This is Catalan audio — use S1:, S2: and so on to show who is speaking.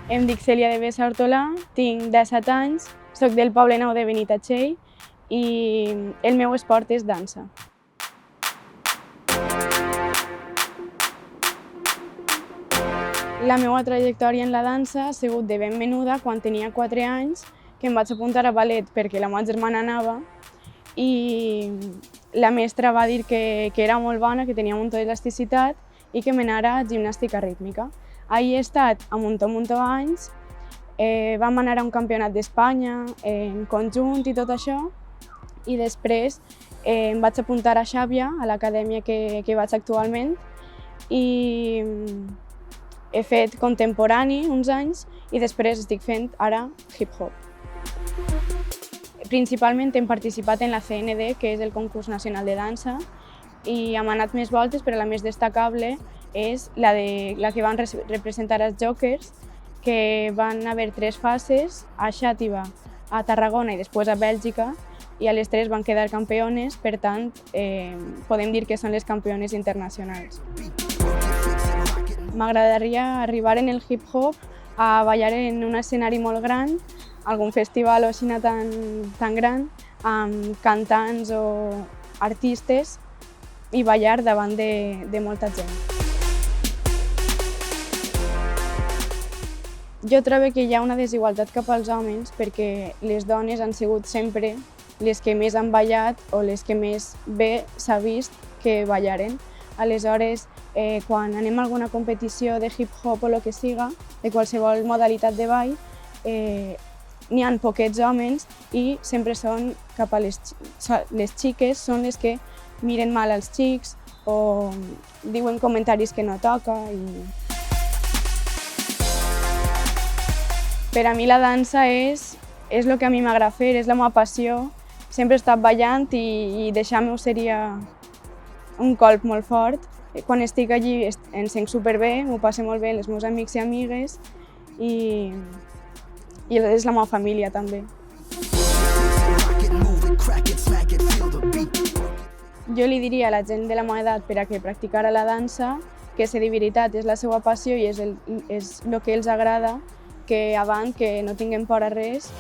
S1: Em dic Cèlia de Bessa Hortolà, tinc 17 anys, soc del poble nou de Benitatxell i el meu esport és dansa. La meva trajectòria en la dansa ha sigut de ben menuda quan tenia 4 anys, que em vaig apuntar a ballet perquè la meva germana anava i la mestra va dir que era molt bona, que tenia un muntó d'elasticitat i que m'anara a gimnàstica rítmica. Ahí he estat a muntó anys, vam anar a un campionat d'Espanya en conjunt i tot això, i després em vaig apuntar a Xàbia, a l'acadèmia que vaig actualment, i he fet contemporani uns anys i després estic fent ara hip-hop. Principalment hem participat en la CND, que és el concurs nacional de dansa, i hem anat més voltes, però la més destacable és la que van representar els Jokers, que van haver 3 fases, a Xàtiva, a Tarragona i després a Bèlgica, i a les 3 van quedar campiones, per tant, podem dir que són les campiones internacionals. M'agradaria arribar en el hip-hop a ballar en un escenari molt gran, algun festival o així tan gran, amb cantants o artistes i ballar davant de molta gent. Jo trobo que hi ha una desigualtat cap als homes perquè les dones han sigut sempre les que més han ballat o les que més bé s'ha vist que ballaren. Aleshores, quan anem a alguna competició de hip-hop o el que siga, de qualsevol modalitat de ball, n'hi ha poquets homes i sempre són cap a les xiques, són les que miren mal als xics o diuen comentaris que no toca. Per a mi la dansa és el que a mi m'agrada fer, és la meva passió. Sempre he estat ballant i deixar-m'ho seria un colp molt fort. Quan estic allí em sent superbé, m'ho passo molt bé amb els meus amics i amigues i és la meva família també. Jo li diria a la gent de la meva edat per a que practicara la dansa que si de veritat és la seva passió i és el que els agrada, que avant, que no tinguem por a res.